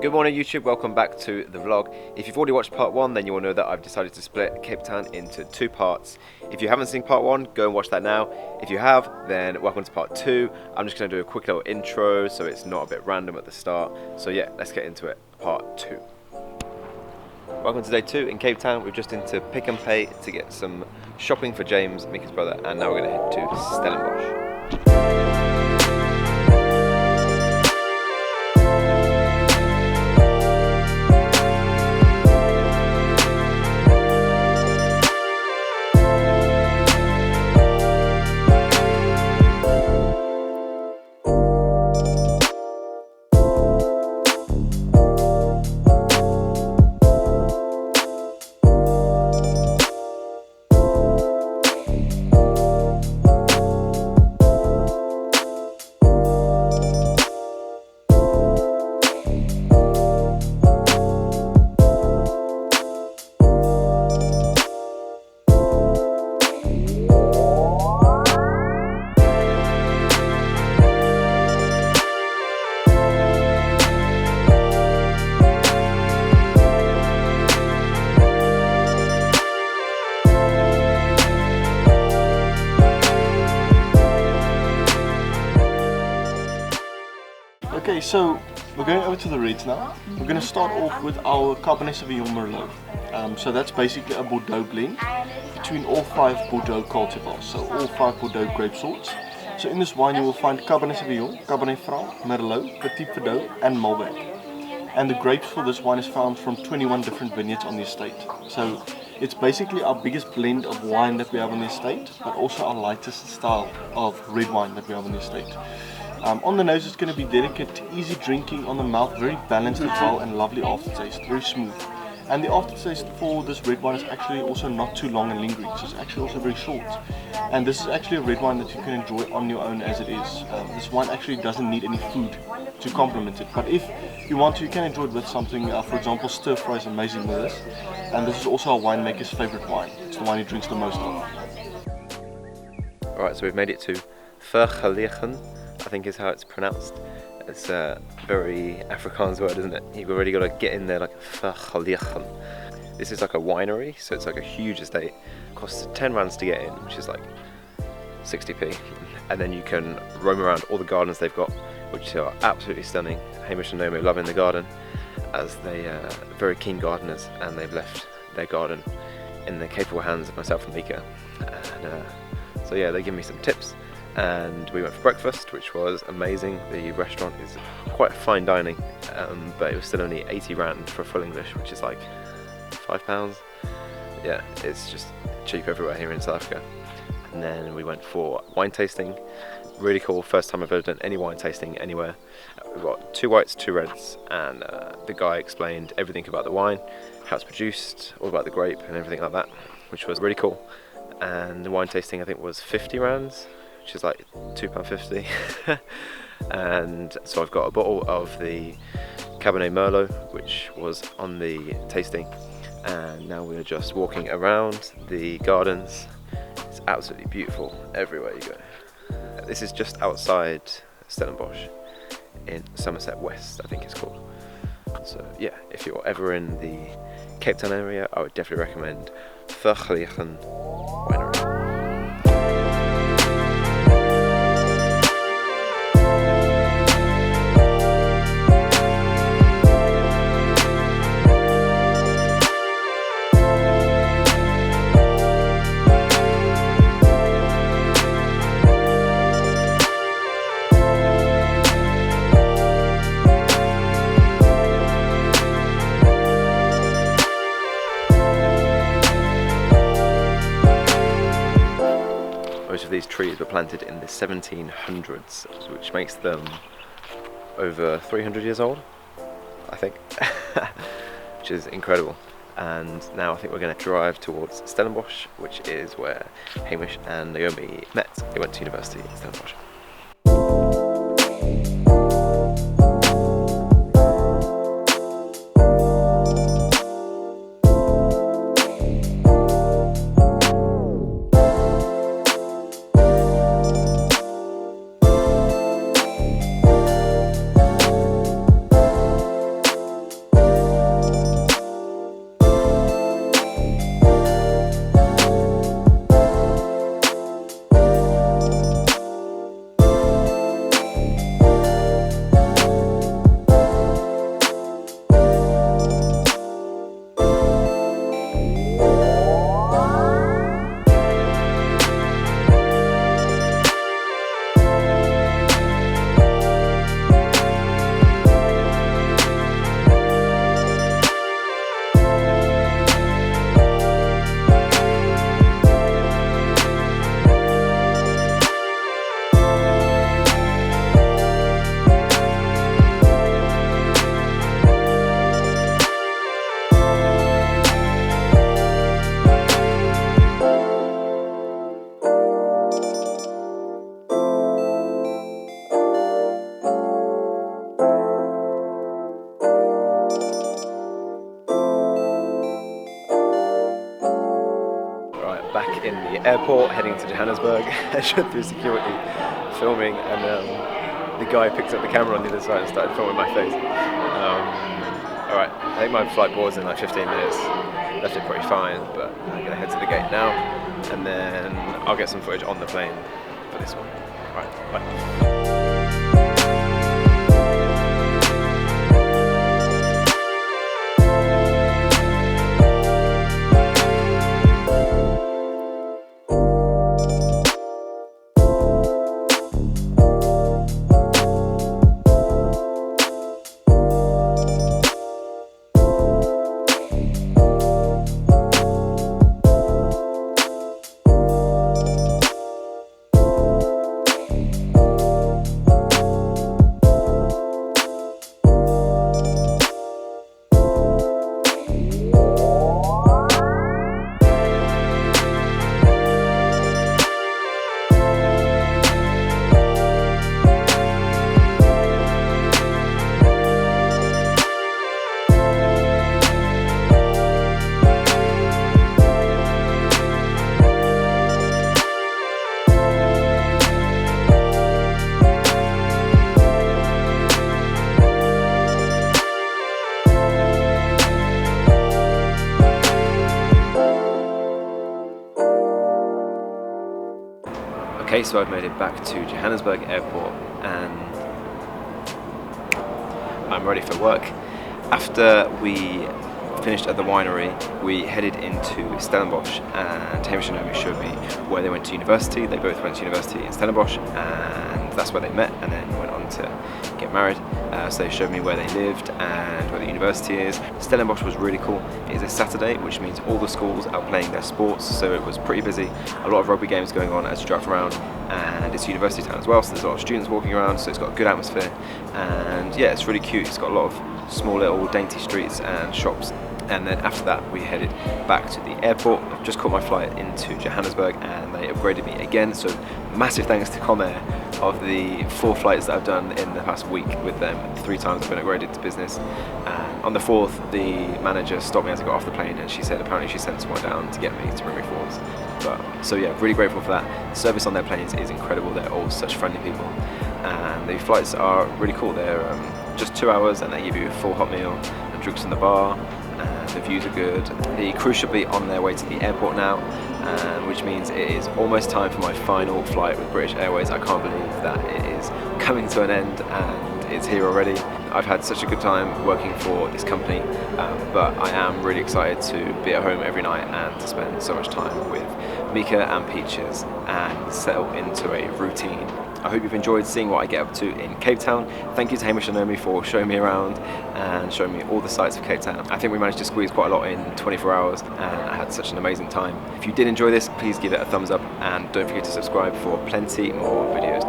Good morning YouTube, welcome back to the vlog. If you've already watched part 1, then you will know that I've decided to split Cape Town into 2 parts. If you haven't seen part 1, go and watch that now. If you have, then welcome to part 2. I'm just going to do a quick little intro so it's not a bit random at the start. So yeah, let's get into it, part 2. Welcome to day 2 in Cape Town. We're just into Pick n Pay to get some shopping for James, Miekke's brother, and now we're going to head to Stellenbosch. Okay, so we're going over to the Reds now. We're going to start off with our Cabernet Sauvignon Merlot. So that's basically a Bordeaux blend between all 5 Bordeaux cultivars, so all 5 Bordeaux grape sorts. So in this wine you will find Cabernet Sauvignon, Cabernet Franc, Merlot, Petit Verdot and Malbec. And the grapes for this wine is found from 21 different vineyards on the estate. So it's basically our biggest blend of wine that we have on the estate, but also our lightest style of red wine that we have on the estate. On the nose it's going to be delicate, easy drinking on the mouth, very balanced as well, and lovely aftertaste, very smooth. And the aftertaste for this red wine is actually also not too long and lingering, so it's actually also very short. And this is actually a red wine that you can enjoy on your own as it is. This wine actually doesn't need any food to complement it, but if you want to, you can enjoy it with something, for example stir fry is amazing with this. And this is also our winemaker's favourite wine, it's the wine he drinks the most of. Alright, so we've made it to Vergelegen, I think is how it's pronounced. It's a very Afrikaans word, isn't it? You've already got to get in there like Vergelegen. This is like a winery, so it's like a huge estate. It costs 10 rands to get in, which is like 60p. And then you can roam around all the gardens they've got, which are absolutely stunning. Hamish and Naomi love in the garden, as they are very keen gardeners, and they've left their garden in the capable hands of myself and Mieke. And so yeah, they give me some tips. And we went for breakfast, which was amazing. The restaurant is quite fine dining, but it was still only 80 rand for full English, which is like £5. Yeah, it's just cheap everywhere here in South Africa. And then we went for wine tasting. Really cool, first time I've ever done any wine tasting anywhere. We've got 2 whites, 2 reds, and the guy explained everything about the wine, how it's produced, all about the grape and everything like that, which was really cool. And the wine tasting I think was 50 rands, which is like £2.50. And so I've got a bottle of the Cabernet Merlot, which was on the tasting, and now we're just walking around the gardens. It's absolutely beautiful everywhere you go. This is just outside Stellenbosch in Somerset West, I think it's called. So yeah, if you're ever in the Cape Town area, I would definitely recommend Vergelegen Winery. Most of these trees were planted in the 1700s, which makes them over 300 years old, I think, which is incredible. And now I think we're going to drive towards Stellenbosch, which is where Hamish and Naomi met. They went to university in Stellenbosch. airport heading to Johannesburg. I shot through security, filming, and the guy picked up the camera on the other side and started filming my face. Alright, I think my flight boards in like 15 minutes. Left it pretty fine, but I'm going to head to the gate now, and then I'll get some footage on the plane for this one. Alright, bye. Okay, so I've made it back to Johannesburg airport and I'm ready for work. After we finished at the winery, we headed into Stellenbosch, and Hamish and Naomi showed me where they went to university. They both went to university in Stellenbosch, and that's where they met and then went on to get married. So they showed me where they lived and where the university is. Stellenbosch was really cool. It is a Saturday, which means all the schools are playing their sports, so it was pretty busy. A lot of rugby games going on as you drive around, and it's a university town as well, so there's a lot of students walking around, so it's got a good atmosphere. And yeah, it's really cute. It's got a lot of small little dainty streets and shops. And then after that we headed back to the airport. I've just caught my flight into Johannesburg and they upgraded me again, so massive thanks to Comair. Of the 4 flights that I've done in the past week with them, 3 times I've been upgraded to business. And on the 4th, the manager stopped me as I got off the plane and she said apparently she sent someone down to get me to bring me forwards. But so yeah, really grateful for that. The service on their planes is incredible. They're all such friendly people, and the flights are really cool. They're just 2 hours and they give you a full hot meal and drinks in the bar. The views are good. The crew should be on their way to the airport now, which means it is almost time for my final flight with British Airways. I can't believe that it is coming to an end and it's here already. I've had such a good time working for this company, but I am really excited to be at home every night and to spend so much time with Mieke and Peaches and settle into a routine. I hope you've enjoyed seeing what I get up to in Cape Town. Thank you to Hamish and Naomi for showing me around and showing me all the sights of Cape Town. I think we managed to squeeze quite a lot in 24 hours and I had such an amazing time. If you did enjoy this, please give it a thumbs up and don't forget to subscribe for plenty more videos.